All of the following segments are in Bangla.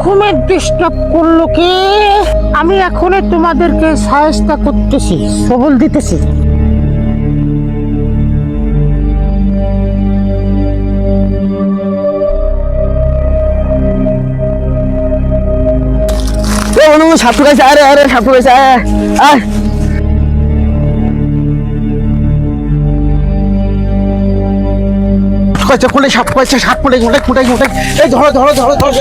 ঘুমের ডিস্টার্ব করলো কে? আমি এখনই তোমাদেরকে সাহায্য করতেছি, সবল দিতেছি। সাপ ঢুকাইছে, আরে আরে সাপ ঢুকাইছে, আয় কোলে সাপ পাইছে, সাপ পড়ে মোটাই মোটাই মোটাই, এই ধরো ধরো ধরো ধরো।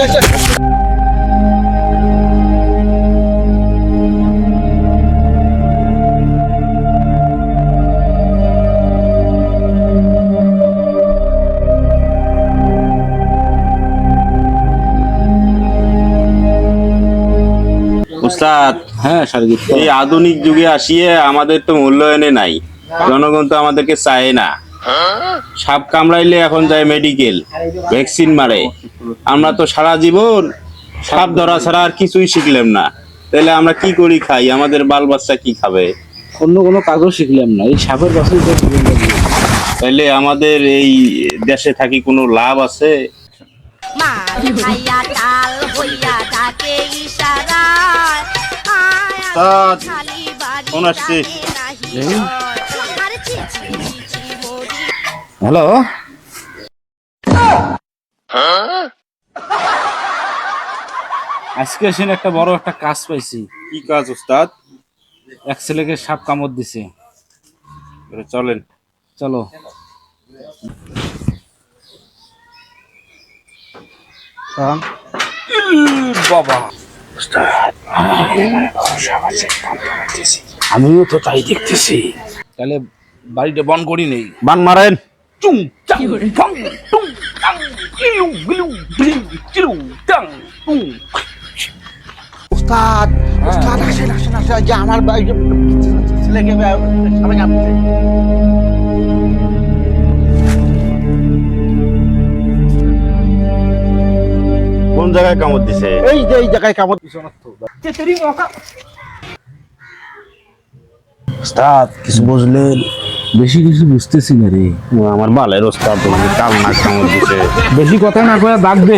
উস্তাদ, হ্যাঁ সার্গিত, এই আধুনিক যুগে আসিয়ে আমাদের তো মূল্যায়নে নাই, জনগণ তো আমাদেরকে চায় না। সাপ কামড়াইলে এখন যায় মেডিকেল, ভ্যাকসিন মারে। আমরা তো সারা জীবন সাপ ধরা ছাড়া আর কিছুই শিখলাম না। তাহলে আমরা কি করি খাই? আমাদের বাল বাচ্চা কি খাবে? অন্য কোনো কাজও শিখলাম না, এই সাপের কাছেই তো জীবন লাগবে। তাহলে আমাদের এই দেশে থাকি কোনো লাভ আছে? ফোন আসছে। হ্যালো, আজকে এসে একটা বড় একটা কাজ পাইছি। কি কাজ উস্তাদ? এক ছেলেকে সাপ কামড় দিছে। চলেন। চলো। বাবা, আমিও তো তাই দেখতেছি। তাহলে বাড়িটা বন্ধ করি নেই। বান মারেন। উস্তাদ উস্তাদ আসেন আসেন আসেন, যে আমার ছেলেকে সবাই কাঁপছে। কোন জায়গায় কামড় দিছে? এই যে এই জায়গায় কামড় দিছে। উস্তাদ কিছু বুঝলেন? বেশি কিছু বুঝতেছি না রে। আমার বালের উস্তাদ, তোমাকে কাল নাক কামড় দিছে। বেশি কথা না কয়ে দাগ দে।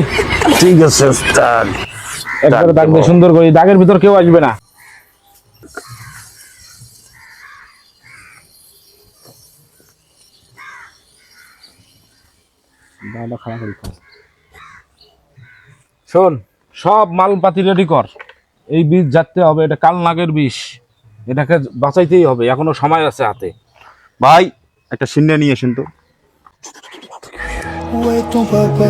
ঠিক আছে উস্তাদ, একবারে দাগ দে সুন্দর করে, দাগের ভিতর কেউ আসবে না। শোন, সব মালপাতি রেডি কর। এই বিষ যাতে হবে, এটা কাল নাগের বিষ, এটাকে বাঁচাইতেই হবে, এখনো সময় আছে হাতে। ভাই একটা সিন্নে নিয়ে আসেন তো। Où est ton papa?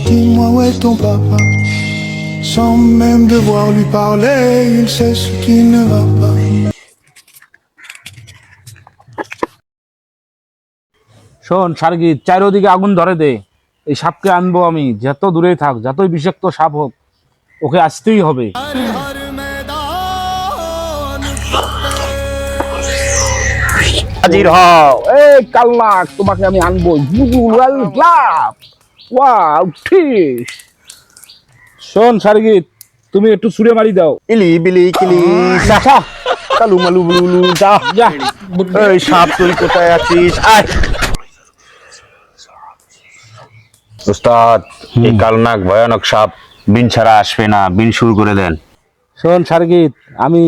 Dis-moi où est ton papa? Sans même devoir lui parler, il sait ce qui ne va pas. শোন সার্গিত, চারিদিকে আগুন ধরে দে। এই সাপকে আনবো আমি, যত দূরে থাক, যতই বিষাক্ত সাপ হোক, ওকে আসতেই হবে। হাজির হও, এই কালনাক, তোমাকে আমি আনবো। শোন সার্গিত, তুমি একটু ছুঁড়ে মারি দাও। ইলি বিলি কিলি সাহা কালু মালু বুলু যা যা। এই সাপ, তুই কোথায় আছিস? আয় উস্তাদ, এই কালনাক ভয়ানক সাপ, বিন ছাড়া আসবে না, বিন শুরু করে দেন। শোন সার্গিত, আমি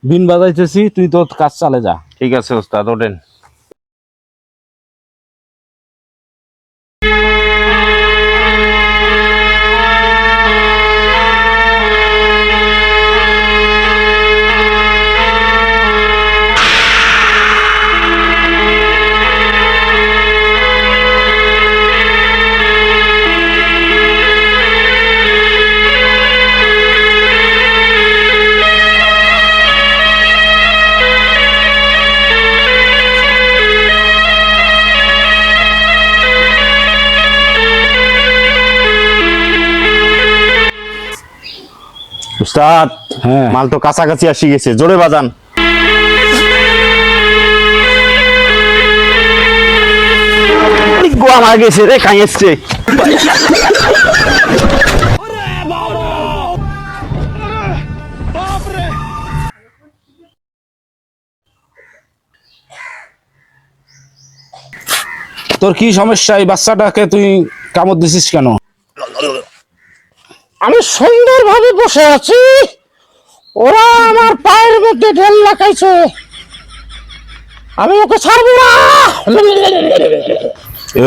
বিন বাজাইতেছি, তুই তো কাজ চালে যা। ঠিক আছে উস্তাদ, ওঠেন। উস্তাদ, হ্যাঁ, মাল তো কাছাকাছি আসি গেছে, জোরে বাজান। গোয়া মার গেছে রে, খাই এসছে। তোর কি সমস্যা? এই বাচ্চাটাকে তুই কামড় দিছিস কেন? আমি সুন্দরভাবে বসে আছি, ওরা আমার পায়ের মধ্যে ঢেল লাগাইছে, আমি ওকে ছাড়বো না।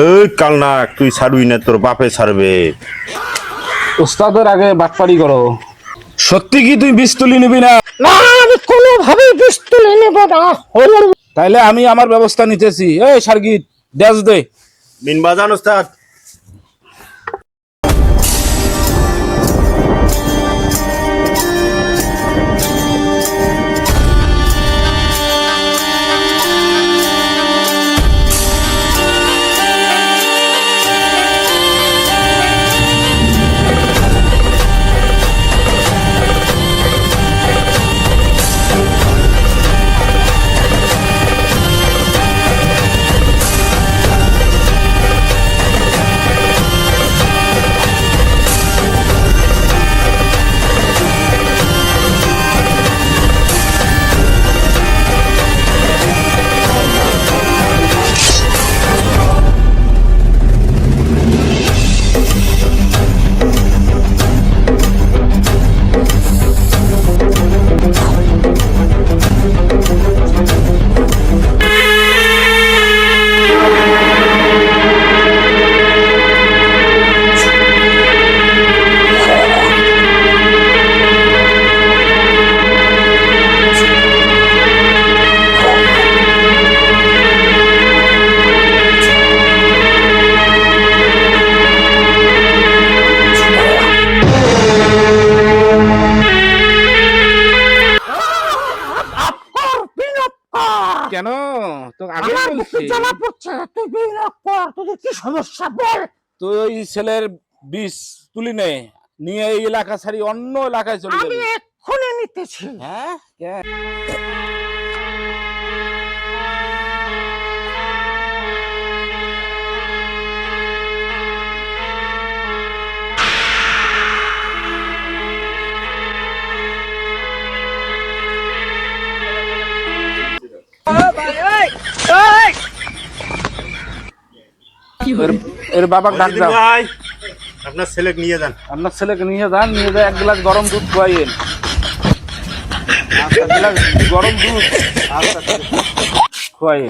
এই কালনাক, তুই ছাড়বি না, তোর বাপে ছাড়বে। উস্তাদের আগে বাটপাড়ি করো। সত্যি কি তুই বিষ তুলি নিবি না? না, আমি কোনোভাবেই বিষ তুলে নেব না। তাইলে আমি আমার ব্যবস্থা নিতেছি। এই সার্গিত ড্যাস দে। বিন বাজান ওস্তাদ। কেন তো আগে আমার বলছি বুকে জ্বালা পড়ছে, তুই বিরক্ত কর, তোদের কি সমস্যা বল। তুই ওই ছেলের বিষ তুলি নে, নিয়ে এই এলাকা ছাড়ি অন্য এলাকায় চলে আমি যাবি। এক্ষুনি নিতেছি। হ্যাঁ কেন? এর বাবা ডাক দাও। ভাই, আপনার ছেলেকে নিয়ে যান। আপনার ছেলেকে নিয়ে যান, নিয়ে যায় এক গ্লাস গরম দুধ খাওয়াইয়েন। এক গ্লাস গরম দুধ খাওয়াইয়েন।